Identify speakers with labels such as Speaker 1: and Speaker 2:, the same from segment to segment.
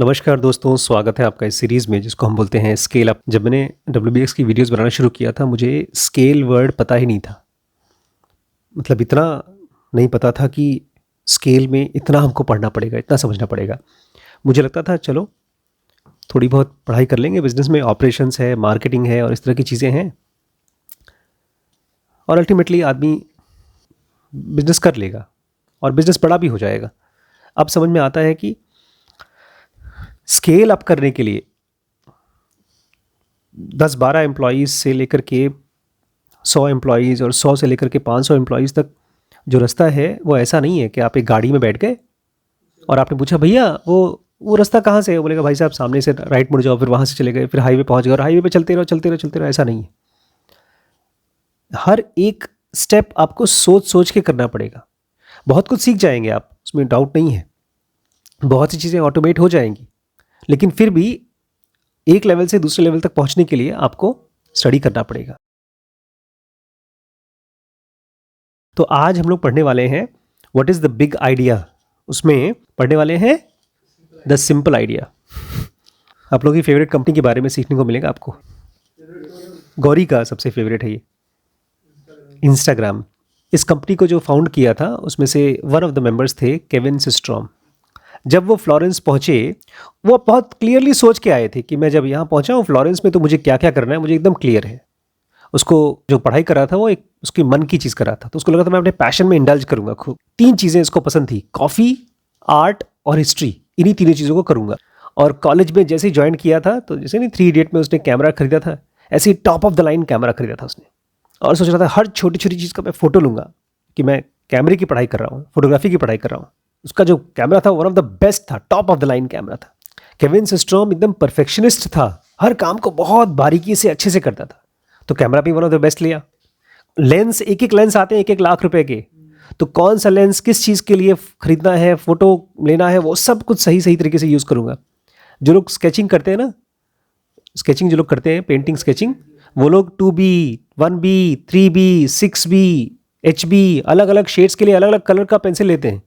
Speaker 1: नमस्कार दोस्तों, स्वागत है आपका इस सीरीज़ में जिसको हम बोलते हैं स्केल अप। जब मैंने WBX की वीडियोस बनाना शुरू किया था, मुझे स्केल वर्ड पता ही नहीं था। मतलब इतना नहीं पता था कि स्केल में इतना हमको पढ़ना पड़ेगा, इतना समझना पड़ेगा। मुझे लगता था चलो थोड़ी बहुत पढ़ाई कर लेंगे, बिजनेस में ऑपरेशंस है, मार्केटिंग है और इस तरह की चीज़ें हैं, और अल्टीमेटली आदमी बिजनेस कर लेगा और बिजनेस बड़ा भी हो जाएगा। अब समझ में आता है कि स्केल अप करने के लिए 10-12 एम्प्लॉयज़ से लेकर के 100 एम्प्लॉयज़ और 100 से लेकर के 500 एम्प्लॉयज़ तक जो रास्ता है वो ऐसा नहीं है कि आप एक गाड़ी में बैठ गए और आपने पूछा भैया वो रास्ता कहाँ से है। बोलेगा भाई साहब सामने से राइट मुड़ जाओ, फिर वहाँ से चले गए, फिर हाईवे पहुँच गए और हाईवे पे चलते रहो चलते रहो चलते रहो। ऐसा नहीं है। हर एक स्टेप आपको सोच सोच के करना पड़ेगा। बहुत कुछ सीख जाएंगे आप, उसमें डाउट नहीं है, बहुत सी चीज़ें ऑटोमेट हो जाएंगी, लेकिन फिर भी एक लेवल से दूसरे लेवल तक पहुंचने के लिए आपको स्टडी करना पड़ेगा। तो आज हम लोग पढ़ने वाले हैं what is the big idea. उसमें पढ़ने वाले हैं द सिंपल आइडिया। आप लोगों की फेवरेट कंपनी के बारे में सीखने को मिलेगा आपको। गौरी का सबसे फेवरेट है ये इंस्टाग्राम। इस कंपनी को जो फाउंड किया था उसमें से वन ऑफ द मेंबर्स थे केविन सिस्ट्रॉम। जब वो फ्लोरेंस पहुँचे, वो बहुत क्लियरली सोच के आए थे कि मैं जब यहाँ पहुँचा हूँ फ्लोरेंस में तो मुझे क्या क्या करना है, मुझे एकदम क्लियर है। उसको जो पढ़ाई कर रहा था वो एक उसकी मन की चीज़ कर रहा था, तो उसको लगा था मैं अपने पैशन में इंडल्ज करूँगा खूब। 3 चीज़ें इसको पसंद थी, कॉफ़ी, आर्ट और हिस्ट्री। इन्हीं तीनों चीज़ों को करूँगा। और कॉलेज में जैसे ही ज्वाइन किया था तो जैसे नहीं 3 इडियट में उसने कैमरा खरीदा था, ऐसे ही top of the line camera खरीदा था उसने, और सोच रहा था हर छोटी छोटी चीज़ का मैं फ़ोटो लूँगा कि मैं कैमरे की पढ़ाई कर रहा हूँ, फोटोग्राफी की पढ़ाई कर रहा हूँ। उसका जो कैमरा था वन ऑफ द बेस्ट था, top of the line camera था। केविन सिस्ट्रॉम एकदम परफेक्शनिस्ट था, हर काम को बहुत बारीकी से अच्छे से करता था, तो कैमरा भी वन ऑफ द बेस्ट लिया। लेंस, एक एक लेंस आते हैं 1-1 लाख रुपए के, तो कौन सा लेंस किस चीज़ के लिए खरीदना है, फोटो लेना है, वो सब कुछ सही सही तरीके से यूज़ करूँगा। जो लोग स्केचिंग करते हैं ना, स्केचिंग जो लोग करते हैं, पेंटिंग स्केचिंग, वो लोग 2B, 1B, 3B, 6B, HB अलग अलग शेड्स के लिए अलग अलग कलर का पेंसिल लेते हैं।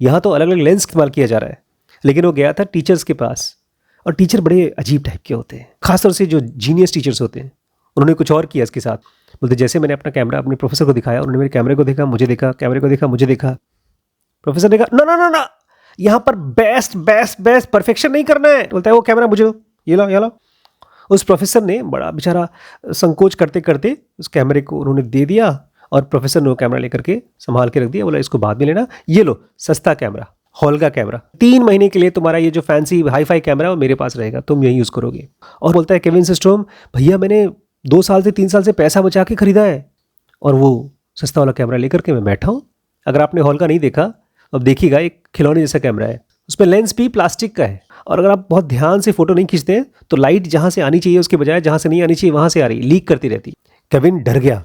Speaker 1: यहाँ तो अलग अलग लेंस इस्तेमाल किया जा रहा है। लेकिन वो गया था टीचर्स के पास, और टीचर बड़े अजीब टाइप के होते हैं, खासतौर से जो जीनियस टीचर्स होते हैं। उन्होंने कुछ और किया इसके साथ। बोलते जैसे मैंने अपना कैमरा अपने प्रोफेसर को दिखाया, उन्होंने मेरे कैमरे को देखा, मुझे देखा, कैमरे को देखा, मुझे देखा। प्रोफेसर ने कहा ना ना ना, यहाँ पर बेस्ट बेस्ट बेस्ट परफेक्शन नहीं करना है। बोलता है वो कैमरा मुझे ये लो, ये लो। उस प्रोफेसर ने बड़ा बेचारा संकोच करते करते उस कैमरे को उन्होंने दे दिया, और प्रोफेसर ने वो कैमरा लेकर के संभाल के रख दिया। बोला इसको बाद में लेना, ये लो सस्ता कैमरा, हॉल का कैमरा, 3 महीने के लिए तुम्हारा ये जो फैंसी हाई फाई कैमरा है वो मेरे पास रहेगा, तुम यही यूज़ करोगे। और बोलता है केविन सिस्ट्रॉम, भैया मैंने 2 साल से 3 साल से पैसा बचा के खरीदा है, और वो सस्ता वाला कैमरा लेकर के मैं बैठा हूँ। अगर आपने हॉल का नहीं देखा, अब देखिएगा, एक खिलौने जैसा कैमरा है, उसमें लेंस भी प्लास्टिक का है, और अगर आप बहुत ध्यान से फोटो नहीं खींचते हैं तो लाइट जहाँ से आनी चाहिए उसके बजाय जहाँ से नहीं आनी चाहिए वहाँ से आ रही, लीक करती रहती। केविन डर गया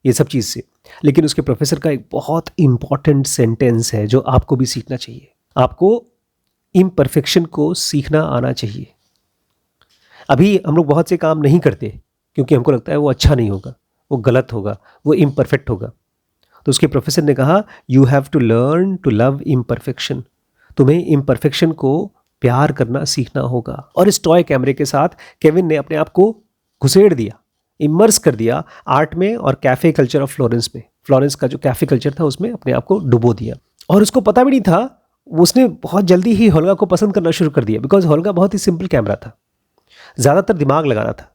Speaker 1: ये सब चीज़ से। लेकिन उसके प्रोफेसर का एक बहुत इंपॉर्टेंट सेंटेंस है जो आपको भी सीखना चाहिए। आपको इम्परफेक्शन को सीखना आना चाहिए। अभी हम लोग बहुत से काम नहीं करते क्योंकि हमको लगता है वो अच्छा नहीं होगा, वो गलत होगा, वो इम्परफेक्ट होगा। तो उसके प्रोफेसर ने कहा you have to learn to love imperfection. तुम्हें इम्परफेक्शन को प्यार करना सीखना होगा। और इस टॉय कैमरे के साथ केविन ने अपने आप को घुसेड़ दिया, इमर्स कर दिया आर्ट में और कैफ़े कल्चर ऑफ फ्लोरेंस में। फ्लोरेंस का जो कैफ़े कल्चर था उसमें अपने आप को डुबो दिया। और उसको पता भी नहीं था, उसने बहुत जल्दी ही होल्गा को पसंद करना शुरू कर दिया, बिकॉज होल्गा बहुत ही सिंपल कैमरा था, ज़्यादातर दिमाग लगाना था।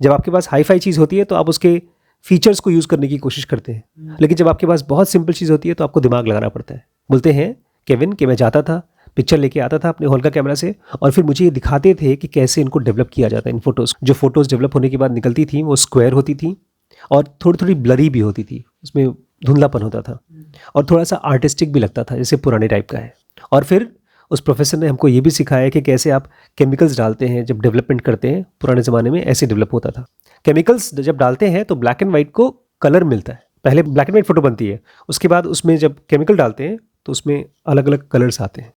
Speaker 1: जब आपके पास हाई फाई चीज़ होती है तो आप उसके फीचर्स को यूज़ करने की कोशिश करते हैं, लेकिन जब आपके पास बहुत सिंपल चीज़ होती है तो आपको दिमाग लगाना पड़ता है। बोलते हैं केविन कि मैं जाता था, पिक्चर लेके आता था अपने होल्गा कैमरा से, और फिर मुझे ये दिखाते थे कि कैसे इनको डेवलप किया जाता है। इन फोटोज़, जो फोटोज़ डेवलप होने के बाद निकलती थी वो स्क्वायर होती थी और थोड़ी थोड़ी ब्लरी भी होती थी, उसमें धुंधलापन होता था और थोड़ा सा आर्टिस्टिक भी लगता था, जैसे पुराने टाइप का है। और फिर उस प्रोफेसर ने हमको ये भी सिखाया कि कैसे आप केमिकल्स डालते हैं जब डेवलपमेंट करते हैं। पुराने ज़माने में ऐसे डेवलप होता था। केमिकल्स जब डालते हैं तो ब्लैक एंड वाइट को कलर मिलता है। पहले ब्लैक एंड वाइट फोटो बनती है, उसके बाद उसमें जब केमिकल डालते हैं तो उसमें अलग अलग कलर्स आते हैं।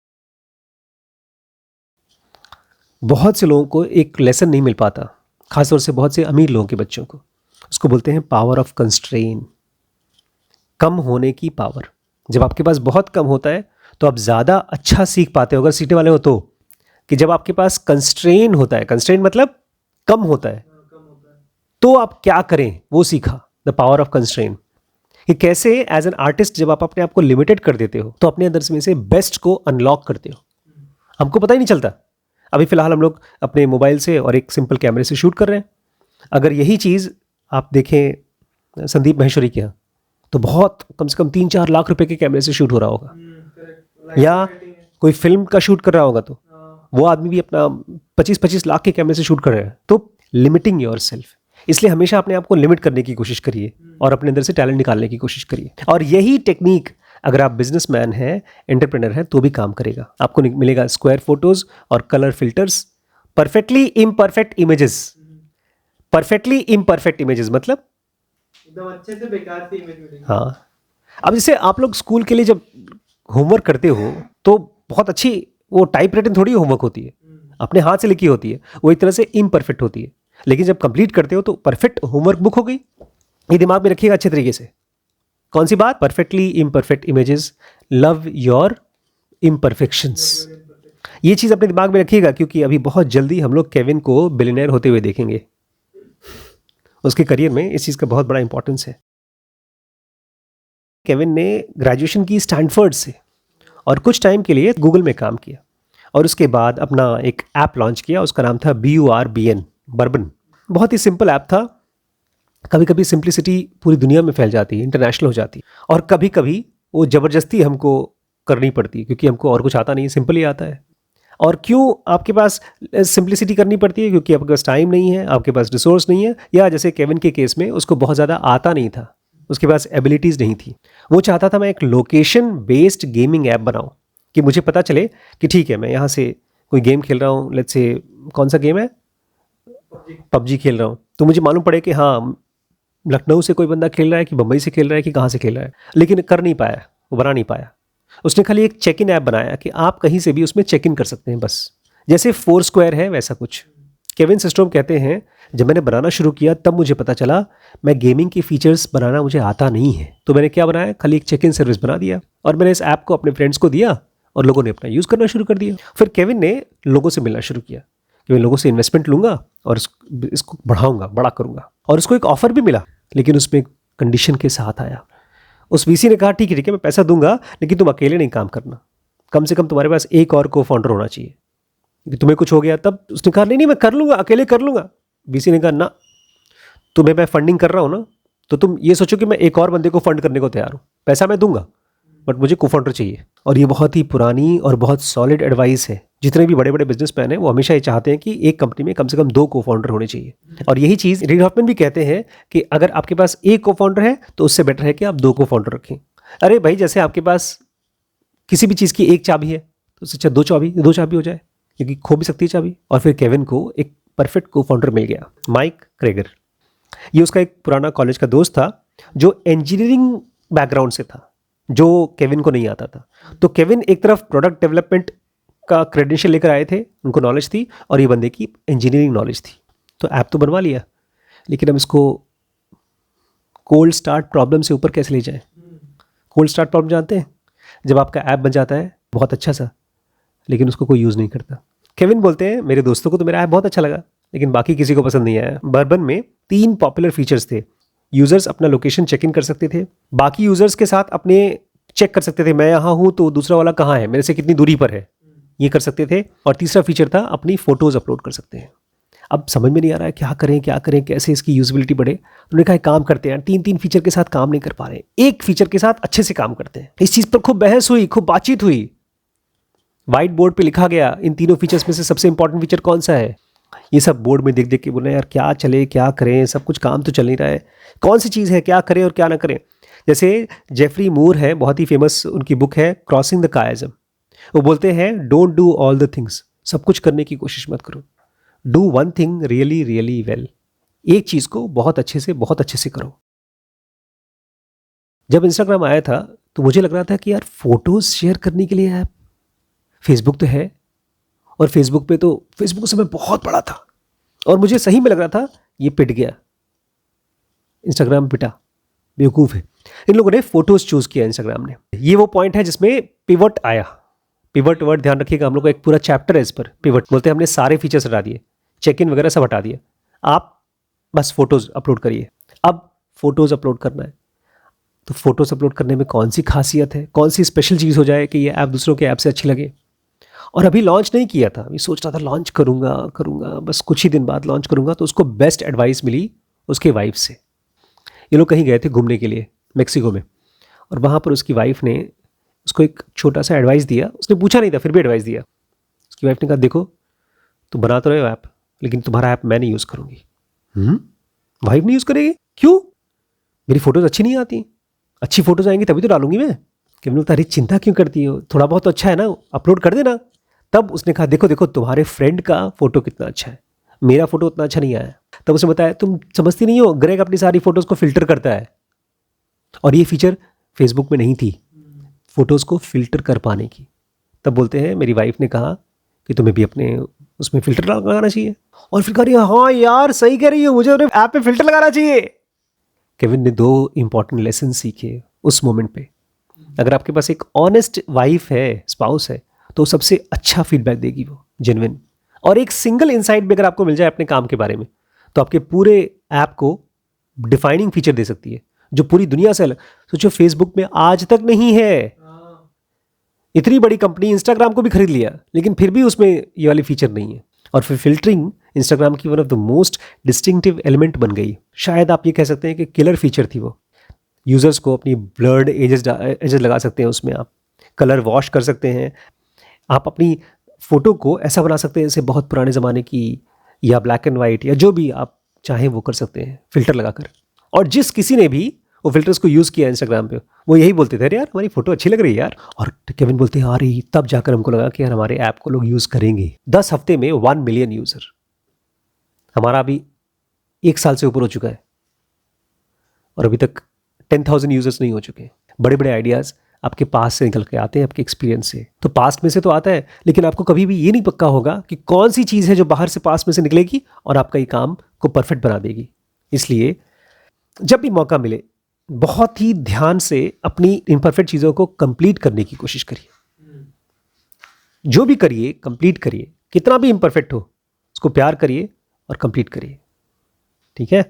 Speaker 1: बहुत से लोगों को एक लेसन नहीं मिल पाता, खासतौर से बहुत से अमीर लोगों के बच्चों को। उसको बोलते हैं पावर ऑफ कंस्ट्रेन, कम होने की पावर। जब आपके पास बहुत कम होता है तो आप ज़्यादा अच्छा सीख पाते हो, अगर सीखने वाले हो तो। कि जब आपके पास कंस्ट्रेन होता है, कंस्ट्रेन मतलब कम होता है, तो आप क्या करें वो सीखा, द पावर ऑफ कंस्ट्रेन, कि कैसे एज एन आर्टिस्ट जब आप अपने आप को लिमिटेड कर देते हो तो अपने अंदर में से बेस्ट को अनलॉक करते हो, हमको पता ही नहीं चलता। अभी फिलहाल हम लोग अपने मोबाइल से और एक सिंपल कैमरे से शूट कर रहे हैं। अगर यही चीज़ आप देखें संदीप महेश्वरी के यहाँ, तो बहुत कम से कम 3-4 लाख रुपए के कैमरे से शूट हो रहा होगा, या कोई फिल्म का शूट कर रहा होगा तो वो आदमी भी अपना 25-25 लाख के कैमरे से शूट कर रहे हैं। तो लिमिटिंग योर सेल्फ, इसलिए हमेशा अपने आप को लिमिट करने की कोशिश करिए और अपने अंदर से टैलेंट निकालने की कोशिश करिए। और यही टेक्निक अगर आप बिजनेसमैन हैं, एंटरप्रेन्योर हैं, तो भी काम करेगा। आपको मिलेगा स्क्वायर फोटोज और colour filters, perfectly imperfect images. Perfectly imperfect images मतलब
Speaker 2: एकदम अच्छे से बेकार सी इमेज मिलेगी।
Speaker 1: हाँ, अब जैसे आप लोग स्कूल के लिए जब होमवर्क करते हो तो बहुत अच्छी वो टाइप राइटिंग थोड़ी होमवर्क होती है, अपने हाथ से लिखी होती है, वो एक तरह से इम्परफेक्ट होती है। लेकिन जब कंप्लीट करते हो तो परफेक्ट होमवर्क बुक हो गई। ये दिमाग में रखिएगा अच्छे तरीके से। कौन सी बात? Perfectly imperfect images, love your imperfections. ये चीज़ अपने दिमाग में रखिएगा, क्योंकि अभी बहुत जल्दी हम लोग केविन को बिलियनर होते हुए देखेंगे। उसके करियर में इस चीज़ का बहुत बड़ा इंपॉर्टेंस है। केविन ने ग्रेजुएशन की स्टैनफोर्ड से और कुछ टाइम के लिए गूगल में काम किया और उसके बाद अपना एक ऐप लॉन्च किया। उसका नाम था BURBN, बर्बन। बहुत ही सिंपल ऐप था। कभी कभी सिंप्लिसिटी पूरी दुनिया में फैल जाती है, इंटरनेशनल हो जाती है, और कभी कभी वो ज़बरदस्ती हमको करनी पड़ती है क्योंकि हमको और कुछ आता नहीं है, सिंपल ही आता है। और क्यों आपके पास सिंप्लिसिटी करनी पड़ती है? क्योंकि आपके पास टाइम नहीं है, आपके पास रिसोर्स नहीं है, या जैसे केविन के केस में उसको बहुत ज़्यादा आता नहीं था, उसके पास एबिलिटीज़ नहीं थी। वो चाहता था मैं एक लोकेशन बेस्ड गेमिंग ऐप बनाऊँ कि मुझे पता चले कि ठीक है, मैं यहाँ से कोई गेम खेल रहा हूँ, लेट्स से कौन सा गेम है, PUBG खेल रहा हूँ, तो मुझे मालूम पड़े कि हाँ लखनऊ से कोई बंदा खेल रहा है कि मुंबई से खेल रहा है कि कहाँ से खेल रहा है। लेकिन कर नहीं पाया, वो बना नहीं पाया। उसने खाली एक चेक इन ऐप बनाया कि आप कहीं से भी उसमें चेक इन कर सकते हैं, बस जैसे फोरस्क्वायर है वैसा कुछ। केविन सिस्टम कहते हैं जब मैंने बनाना शुरू किया तब मुझे पता चला मैं गेमिंग के फीचर्स बनाना मुझे आता नहीं है, तो मैंने क्या बनाया, खाली एक चेक इन सर्विस बना दिया और मैंने इस ऐप को अपने फ्रेंड्स को दिया और लोगों ने अपना यूज़ करना शुरू कर दिया। फिर केविन ने लोगों से मिलना शुरू किया कि मैं लोगों से इन्वेस्टमेंट लूँगा और इसको बढ़ाऊँगा, बड़ा करूँगा। और उसको एक ऑफर भी मिला, लेकिन उसमें कंडीशन के साथ आया। उस VC ने कहा ठीक है मैं पैसा दूंगा, लेकिन तुम अकेले नहीं काम करना, कम से कम तुम्हारे पास एक और को फाउंडर होना चाहिए कि तुम्हें कुछ हो गया तब। उसने कहा नहीं मैं कर लूँगा, अकेले कर लूँगा। VC ने कहा ना, तुम्हें मैं फंडिंग कर रहा हूँ ना, तो तुम ये सोचो कि मैं एक और बंदे को फंड करने को तैयार हूँ, पैसा मैं दूंगा बट मुझे को फाउंडर चाहिए। और ये बहुत ही पुरानी और बहुत सॉलिड एडवाइस है। जितने भी बड़े बड़े बिजनेसमैन हैं वो हमेशा ये चाहते हैं कि एक कंपनी में कम से कम 2 को फाउंडर होने चाहिए। और यही चीज़ रीड हॉफमैन भी कहते हैं कि अगर आपके पास एक को फाउंडर है तो उससे बेटर है कि आप 2 को फाउंडर रखें। अरे भाई, जैसे आपके पास किसी भी चीज़ की एक चाबी है तो उससे अच्छा 2 चाबी हो जाए, क्योंकि खो भी सकती है चाबी। और फिर केविन को एक परफेक्ट को फाउंडर मिल गया, माइक क्रेगर। ये उसका एक पुराना कॉलेज का दोस्त था जो इंजीनियरिंग बैकग्राउंड से था, जो केविन को नहीं आता था। तो केविन एक तरफ प्रोडक्ट डेवलपमेंट का क्रेडेंशियल लेकर आए थे, उनको नॉलेज थी, और ये बंदे की इंजीनियरिंग नॉलेज थी। तो ऐप तो बनवा लिया, लेकिन अब इसको कोल्ड स्टार्ट प्रॉब्लम से ऊपर कैसे ले जाएं? कोल्ड स्टार्ट प्रॉब्लम जानते हैं? जब आपका ऐप बन जाता है बहुत अच्छा सा, लेकिन उसको कोई यूज़ नहीं करता। केविन बोलते हैं मेरे दोस्तों को तो मेरा ऐप बहुत अच्छा लगा, लेकिन बाकी किसी को पसंद नहीं आया। बर्बन में 3 पॉपुलर फीचर्स थे। यूज़र्स अपना लोकेशन चेक इन कर सकते थे, बाकी यूज़र्स के साथ अपने चेक कर सकते थे मैं यहाँ हूँ तो दूसरा वाला कहाँ है, मेरे से कितनी दूरी पर है, ये कर सकते थे। और तीसरा फीचर था अपनी फ़ोटोज़ अपलोड कर सकते हैं। अब समझ में नहीं आ रहा है क्या करें कैसे इसकी यूज़बिलिटी बढ़े। उन्होंने कहा काम करते हैं, 3 फीचर के साथ काम नहीं कर पा रहे, एक फीचर के साथ अच्छे से काम करते हैं। इस चीज़ पर खूब बहस हुई, खूब बातचीत हुई, वाइट बोर्ड पे लिखा गया इन तीनों फीचर्स में से सबसे इंपॉर्टेंट फीचर कौन सा है। ये सब बोर्ड में देख देख के बोले यार क्या चले क्या करें, सब कुछ काम तो चल नहीं रहा है, कौन सी चीज़ है, क्या करें और क्या ना करें। जैसे जेफरी मूर है, बहुत ही फेमस उनकी बुक है क्रॉसिंग द कायज़म। वो बोलते हैं don't do all the things, सब कुछ करने की कोशिश मत करो, do one thing really really well, एक चीज़ को बहुत अच्छे से करो। जब इंस्टाग्राम आया था तो मुझे लग रहा था कि यार फोटोज़ शेयर करने के लिए ऐप, फेसबुक तो है, और फेसबुक पे तो फेसबुक उस समय बहुत बड़ा था और मुझे सही में लग रहा था ये पिट गया, इंस्टाग्राम पिटा, बेवकूफ़ है। इन लोगों ने फोटोज़ चूज़ किया इंस्टाग्राम ने। ये वो पॉइंट है जिसमें पिवट आया, पिवट वर्ड ध्यान रखिएगा, हम लोग का एक पूरा चैप्टर है इस पर। पिवट बोलते हैं हमने सारे फीचर्स हटा दिए, चेक इन वगैरह सब हटा दिए, आप बस फोटोज अपलोड करिए। अब फोटोज अपलोड करना है तो फोटोज अपलोड करने में कौन सी खासियत है, कौन सी स्पेशल चीज़ हो जाए कि ये ऐप दूसरों के ऐप से अच्छी लगे। और अभी लॉन्च नहीं किया था, अभी सोच रहा था लॉन्च करूँगा बस कुछ ही दिन बाद लॉन्च करूँगा। तो उसको बेस्ट एडवाइस मिली उसके वाइफ से। ये लोग कहीं गए थे घूमने के लिए मेक्सिको में, और वहाँ पर उसकी वाइफ ने उसको एक छोटा सा एडवाइस दिया। उसने पूछा नहीं था फिर भी एडवाइस दिया। उसकी वाइफ ने कहा देखो तुम बना तो रहे हो ऐप, लेकिन तुम्हारा ऐप मैं नहीं यूज़ करूँगी। वाइफ नहीं यूज़ करेगी? क्यों? मेरी फ़ोटोज़ अच्छी नहीं आती। अच्छी फ़ोटोज़ आएंगी तभी तो डालूंगी मैं। कि मैंने तारी चिंता क्यों करती हो, थोड़ा बहुत तो अच्छा है ना, अपलोड कर देना। तब उसने कहा देखो देखो तुम्हारे फ्रेंड का फ़ोटो कितना अच्छा है, मेरा फ़ोटो उतना अच्छा नहीं आया। तब उसने बताया तुम समझती नहीं हो, ग्रेग अपनी सारी फ़ोटोज़ को फ़िल्टर करता है। और ये फीचर फेसबुक में नहीं थी, फ़ोटोज़ को फ़िल्टर कर पाने की। तब बोलते हैं मेरी वाइफ ने कहा कि तुम्हें भी अपने उसमें फ़िल्टर लगाना चाहिए। और फिर कह रही है हाँ यार सही कह रही हो, मुझे अपने ऐप पे फ़िल्टर लगाना चाहिए। केविन ने 2 इंपॉर्टेंट लेसन सीखे उस मोमेंट पे। अगर आपके पास एक ऑनेस्ट वाइफ है, स्पाउस है, तो सबसे अच्छा फीडबैक देगी वो, जेन्युइन। और एक सिंगल इंसाइट भी अगर आपको मिल जाए अपने काम के बारे में, तो आपके पूरे ऐप को डिफाइनिंग फीचर दे सकती है जो पूरी दुनिया से अलग। सोचो फेसबुक में आज तक नहीं है। इतनी बड़ी कंपनी इंस्टाग्राम को भी खरीद लिया, लेकिन फिर भी उसमें ये वाली फीचर नहीं है। और फिर फिल्टरिंग इंस्टाग्राम की one of the most distinctive element बन गई। शायद आप ये कह सकते हैं कि किलर फीचर थी वो। यूज़र्स को अपनी ब्लर्ड एजेस लगा सकते हैं उसमें, आप कलर वॉश कर सकते हैं, आप अपनी फ़ोटो को ऐसा बना सकते हैं जैसे बहुत पुराने ज़माने की, या ब्लैक एंड वाइट, या जो भी आप चाहें वो कर सकते हैं फ़िल्टर लगाकर। और जिस किसी ने भी वो फिल्टर्स को यूज़ किया इंस्टाग्राम पे, वो यही बोलते थे अरे यार हमारी फ़ोटो अच्छी लग रही है यार। और केविन बोलते हैं अरे तब जाकर हमको लगा कि यार हमारे ऐप को लोग यूज़ करेंगे। 10 हफ्ते में 1 मिलियन यूज़र। हमारा अभी 1 साल से ऊपर हो चुका है और अभी तक 10,000 यूज़र्स नहीं हो चुके। बड़े बड़े आइडियाज़ आपके पास से निकल के आते हैं, आपके एक्सपीरियंस से। तो पास्ट में से तो आता है, लेकिन आपको कभी भी ये नहीं पक्का होगा कि कौन सी चीज़ है जो बाहर से पास्ट में से निकलेगी और आपका ये काम को परफेक्ट बना देगी। इसलिए जब भी मौका मिले बहुत ही ध्यान से अपनी इम्परफेक्ट चीज़ों को कंप्लीट करने की कोशिश करिए। जो भी करिए कंप्लीट करिए, कितना भी इम्परफेक्ट हो उसको प्यार करिए और कंप्लीट करिए। ठीक है,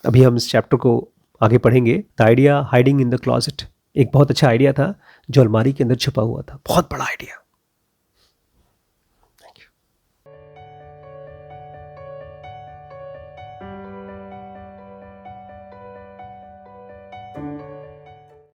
Speaker 1: अभी हम इस चैप्टर को आगे पढ़ेंगे। The idea hiding in the closet एक बहुत अच्छा आइडिया था जो अलमारी के अंदर छुपा हुआ था, बहुत बड़ा आइडिया।